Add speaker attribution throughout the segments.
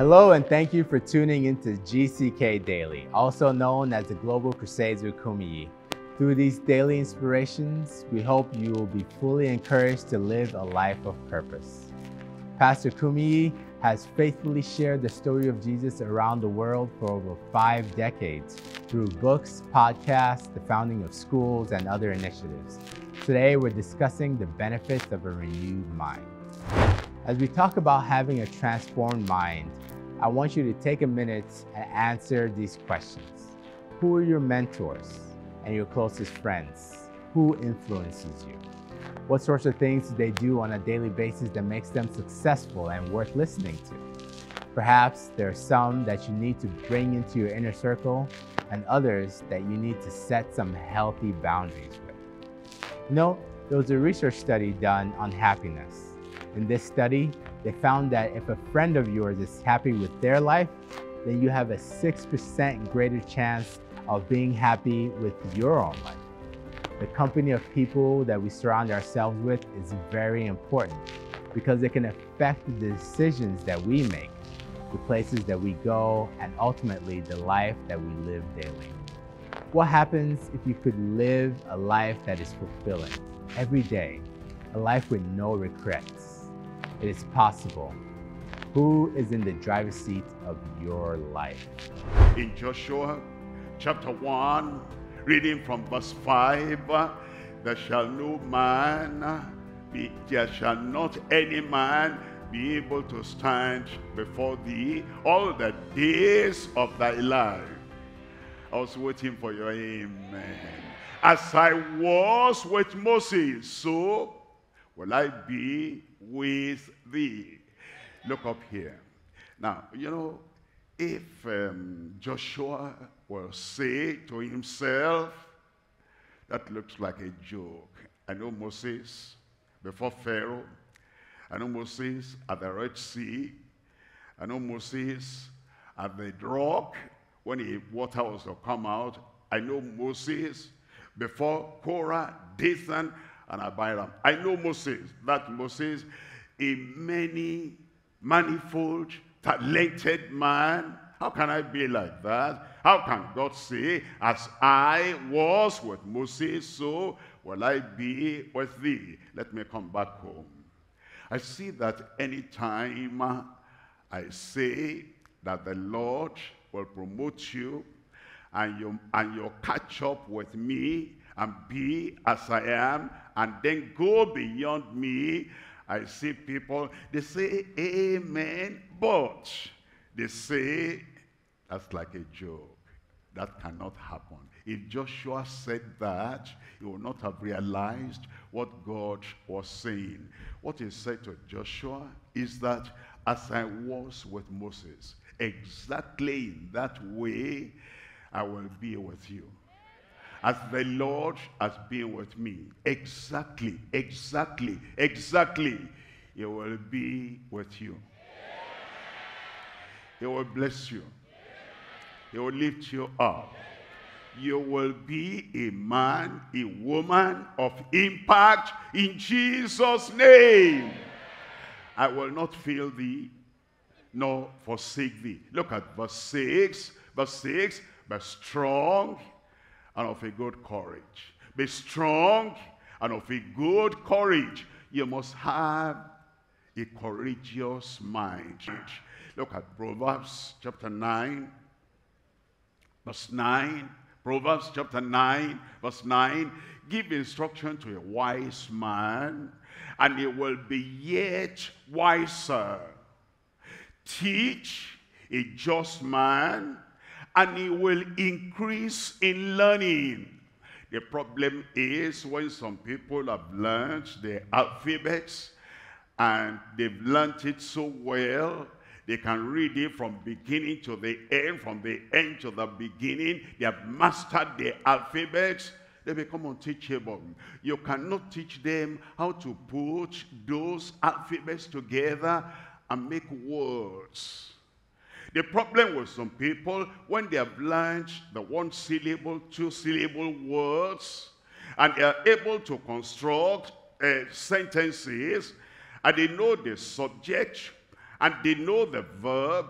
Speaker 1: Hello and thank you for tuning into GCK Daily, also known as the Global Crusades with Kumuyi. Through these daily inspirations, we hope you will be fully encouraged to live a life of purpose. Pastor Kumuyi has faithfully shared the story of Jesus around the world for over 5 decades through books, podcasts, the founding of schools, and other initiatives. Today, we're discussing the benefits of a renewed mind. As we talk about having a transformed mind, I want you to take a minute and answer these questions. Who are your mentors and your closest friends? Who influences you? What sorts of things do they do on a daily basis that makes them successful and worth listening to? Perhaps there are some that you need to bring into your inner circle and others that you need to set some healthy boundaries with. There was a research study done on happiness. In this study, they found that if a friend of yours is happy with their life, then you have a 6% greater chance of being happy with your own life. The company of people that we surround ourselves with is very important because it can affect the decisions that we make, the places that we go, and ultimately the life that we live daily. What happens if you could live a life that is fulfilling every day, a life with no regrets? It is possible. Who is in the driver's seat of your life?
Speaker 2: In Joshua chapter 1, reading from verse 5, there shall not any man be able to stand before thee all the days of thy life. I was waiting for your amen. As I was with Moses, so will I be with thee. Look up here. Now, if Joshua will say to himself, that looks like a joke. I know Moses before Pharaoh. I know Moses at the Red Sea. I know Moses at the rock when the water was to come out. I know Moses before Korah, Dathan, and Abiram. I know Moses, that Moses, a manifold, talented man. How can I be like that? How can God say, as I was with Moses, so will I be with thee? Let me come back home. I see that anytime I say that the Lord will promote you and you'll catch up with me and be as I am, and then go beyond me, I see people, they say amen, but they say that's like a joke. That cannot happen. If Joshua said that, he would not have realized what God was saying. What he said to Joshua is that as I was with Moses, exactly in that way, I will be with you. As the Lord has been with me, exactly, he will be with you. He will bless you. He will lift you up. You will be a man, a woman of impact in Jesus' name. I will not fail thee, nor forsake thee. Look at verse 6. Verse 6, be strong and of a good courage. Be strong and of a good courage. You must have a courageous mind. Look at Proverbs chapter 9, verse 9. Proverbs chapter 9, verse 9. Give instruction to a wise man, and he will be yet wiser. Teach a just man, and he will increase in learning. The problem is when some people have learned the alphabets and they've learned it so well, they can read it from beginning to the end, from the end to the beginning. They have mastered the alphabets. They become unteachable. You cannot teach them how to put those alphabets together and make words. The problem with some people, when they have learned the one-syllable, two-syllable words, and they are able to construct sentences, and they know the subject, and they know the verb,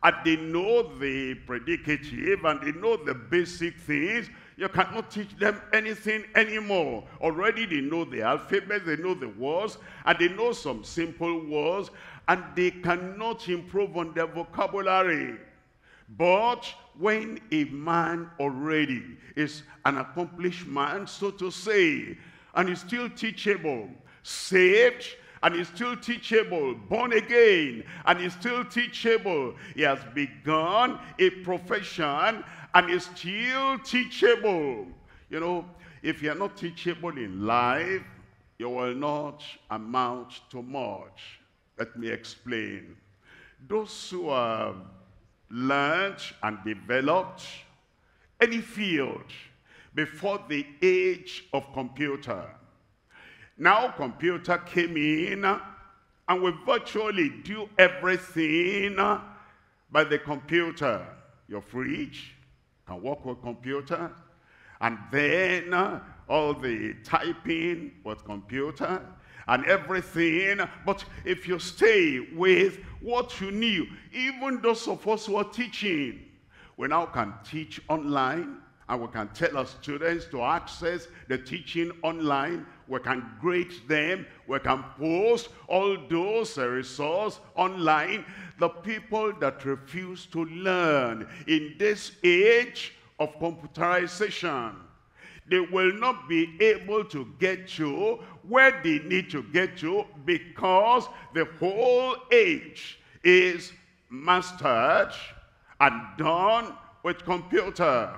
Speaker 2: and they know the predicative, and they know the basic things, you cannot teach them anything anymore. Already they know the alphabet, they know the words, and they know some simple words, and they cannot improve on their vocabulary. But when a man already is an accomplished man, so to say, and is still teachable, saved, and is still teachable, born again, and is still teachable, he has begun a profession, and is still teachable. You know, if you're not teachable in life, you will not amount to much. Let me explain. Those who have learned and developed any field before the age of computer. Now computer came in, and we virtually do everything by the computer. Your fridge can work with computer, and then all the typing with computer and everything. But if you stay with what you knew, even those of us who are teaching, we now can teach online, and we can tell our students to access the teaching online. We can grade them. We can post all those results online. The people that refuse to learn in this age of computerization, they will not be able to get to where they need to get to, because the whole age is mastered and done with computer.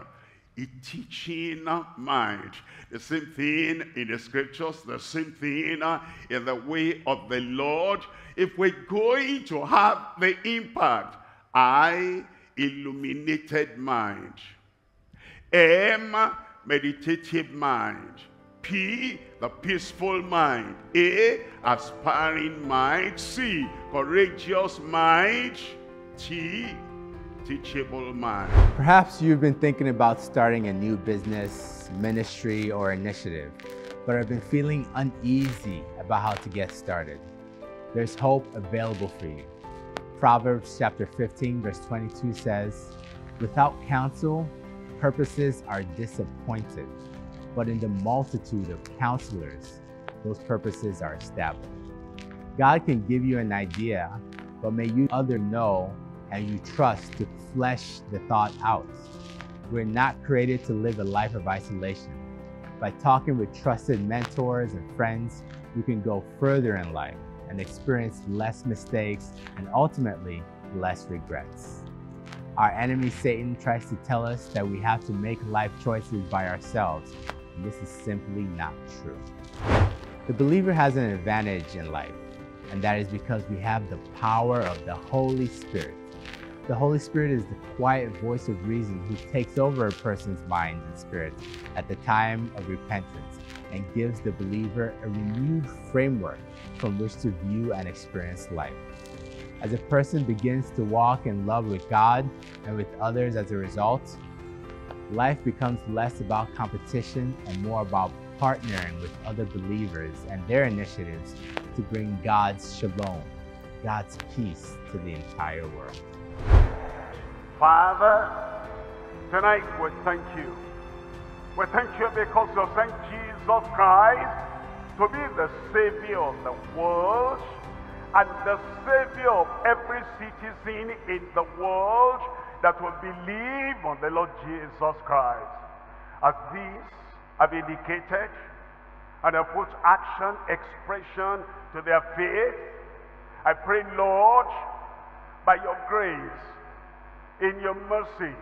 Speaker 2: A teaching mind. The same thing in the scriptures, the same thing in the way of the Lord. If we're going to have the impact, I, illuminated mind. M, meditative mind. P, the peaceful mind. A, aspiring mind. C, courageous mind. T, teachable mind.
Speaker 1: Perhaps you've been thinking about starting a new business, ministry, or initiative, but have been feeling uneasy about how to get started. There's hope available for you. Proverbs chapter 15, verse 22 says, "Without counsel, purposes are disappointed, but in the multitude of counselors, those purposes are established." God can give you an idea, but may you others know and you trust to flesh the thought out. We're not created to live a life of isolation. By talking with trusted mentors and friends, you can go further in life and experience less mistakes and ultimately less regrets. Our enemy Satan tries to tell us that we have to make life choices by ourselves, and this is simply not true. The believer has an advantage in life, and that is because we have the power of the Holy Spirit. The Holy Spirit is the quiet voice of reason who takes over a person's mind and spirit at the time of repentance and gives the believer a renewed framework from which to view and experience life. As a person begins to walk in love with God and with others as a result, life becomes less about competition and more about partnering with other believers and their initiatives to bring God's shalom, God's peace to the entire world.
Speaker 2: Father, tonight we thank you. We thank you because you sent Jesus Christ to be the Savior of the world and the Savior of every citizen in the world that will believe on the Lord Jesus Christ. As these have indicated and have put action, expression to their faith, I pray, Lord, by your grace, in your mercy,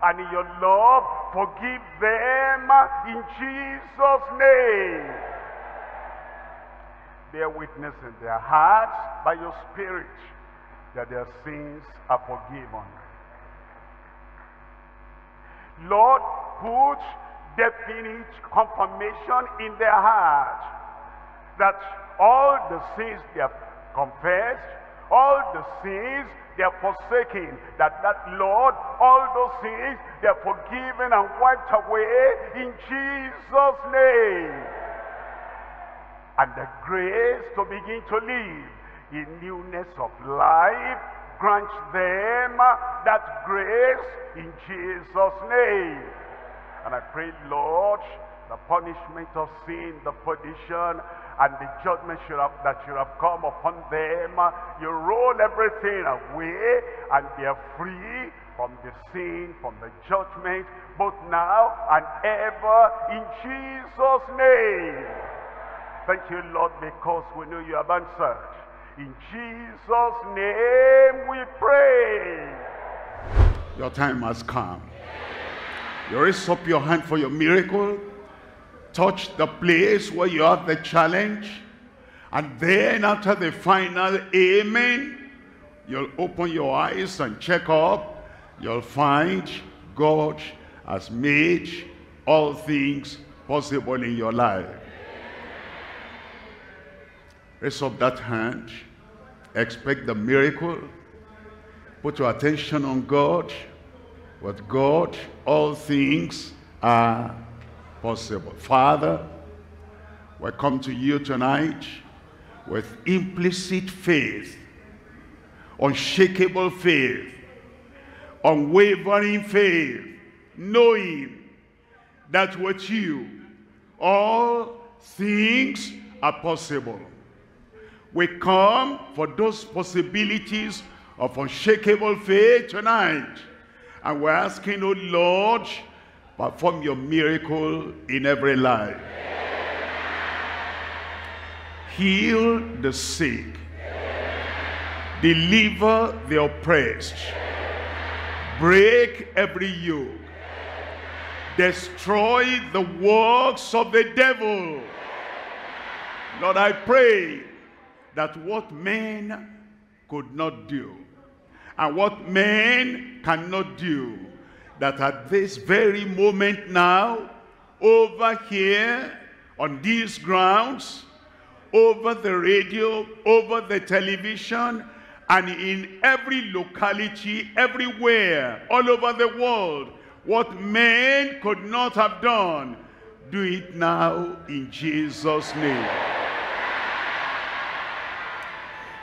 Speaker 2: and in your love, forgive them in Jesus' name. Bear witness in their hearts by your Spirit that their sins are forgiven. Lord, put definite confirmation in their hearts that all the sins they have confessed, all the sins they are forsaken, that Lord, all those sins they are forgiven and wiped away in Jesus' name. And the grace to begin to live in newness of life, Grant them that grace in Jesus' name. And I pray, Lord, the punishment of sin, the perdition, and the judgment that should have come upon them, you roll everything away, and they are free from the sin, from the judgment, both now and ever, in Jesus' name. Thank you, Lord, because we know you have answered. In Jesus' name we pray. Your time has come. You raise up your hand for your miracle. Touch the place where you have the challenge. And then after the final amen, you'll open your eyes and check up. You'll find God has made all things possible in your life. Raise up that hand. Expect the miracle. Put your attention on God. With God, all things are possible. Father, we come to you tonight with implicit faith, unshakable faith, unwavering faith, knowing that with you all things are possible. We come for those possibilities of unshakable faith tonight. And we're asking, oh Lord, perform your miracle in every life. Heal the sick. Deliver the oppressed. Break every yoke. Destroy the works of the devil. Lord, I pray that what men could not do, and what men cannot do, that at this very moment now, over here, on these grounds, over the radio, over the television, and in every locality, everywhere, all over the world, what men could not have done, do it now in Jesus' name.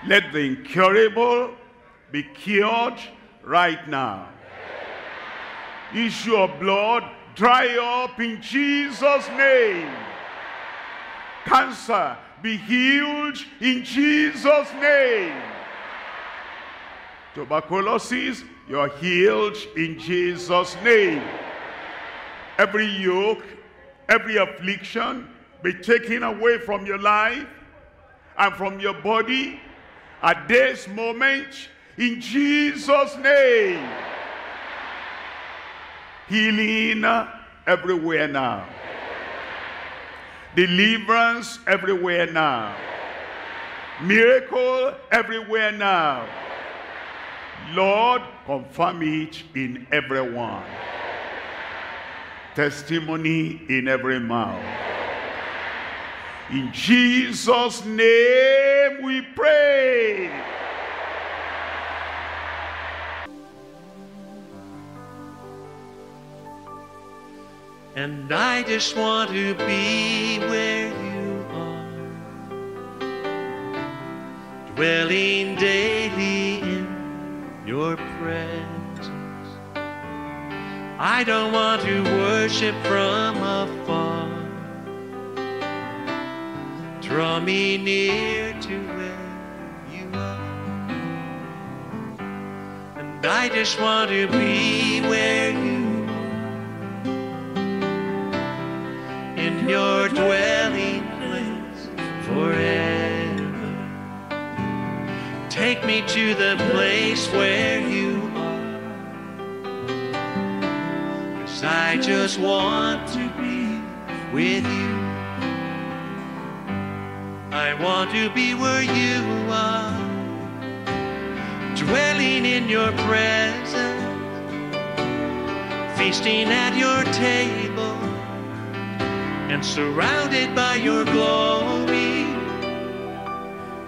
Speaker 2: Let the incurable be cured right now. Issue of blood dry up in Jesus' name. Cancer be healed in Jesus' name. Tuberculosis, you're healed in Jesus' name. Every yoke, every affliction be taken away from your life and from your body at this moment in Jesus' name. Healing everywhere now. Deliverance everywhere now. Miracle everywhere now. Lord, confirm it in everyone. Testimony in every mouth. In Jesus' name we pray.
Speaker 3: And I just want to be where you are, dwelling daily in your presence. I don't want to worship from afar. Draw me near to where you are. And I just want to be where you are, in your dwelling place forever. Take me to the place where you are, 'cause I just want to be with you. I want to be where you are, dwelling in your presence, feasting at your table, and surrounded by your glory.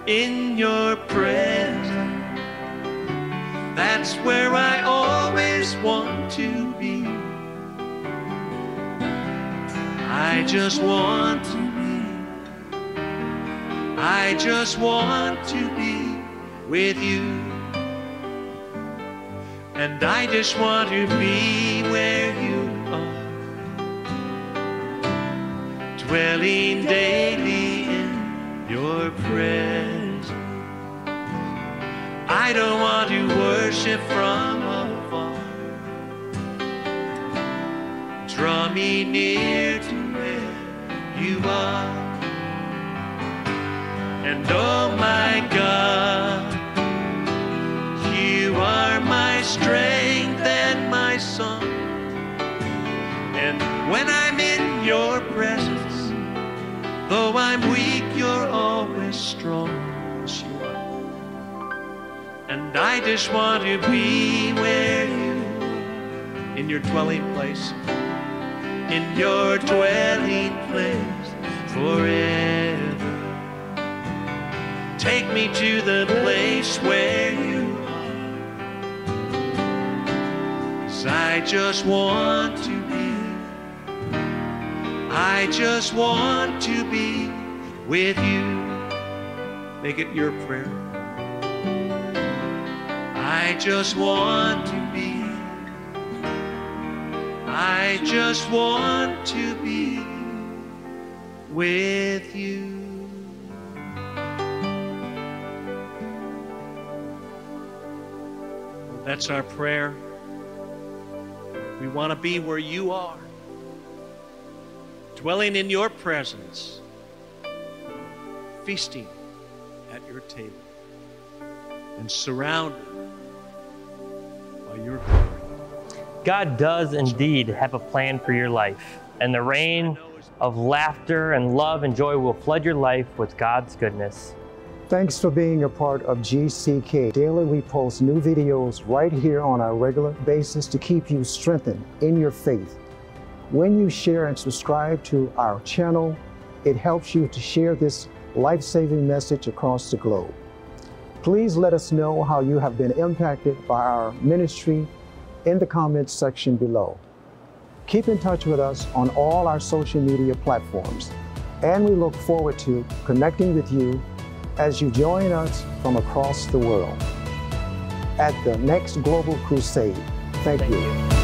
Speaker 3: In your presence, that's where I always want to be. I just want to I just want to be with you. and I just want to be where you are, dwelling daily in your presence. I don't want to worship from afar. Draw me near to where you are. And oh my God, you are my strength and my song. And when I'm in your presence, though I'm weak, you're always strong. Yes, you are. And I just want to be where you are, in your dwelling place, in your dwelling place forever. Take me to the place where you are, 'cause I just want to be, I just want to be with you. Make it your prayer. I just want to be, I just want to be with you. That's our prayer. We want to be where you are, dwelling in your presence, feasting at your table, and surrounded by your glory.
Speaker 4: God does indeed have a plan for your life, and the rain of laughter and love and joy will flood your life with God's goodness.
Speaker 5: Thanks for being a part of GCK. Daily we post new videos right here on a regular basis to keep you strengthened in your faith. When you share and subscribe to our channel, it helps you to share this life-saving message across the globe. Please let us know how you have been impacted by our ministry in the comments section below. Keep in touch with us on all our social media platforms, and we look forward to connecting with you as you join us from across the world at the next Global Crusade. Thank you.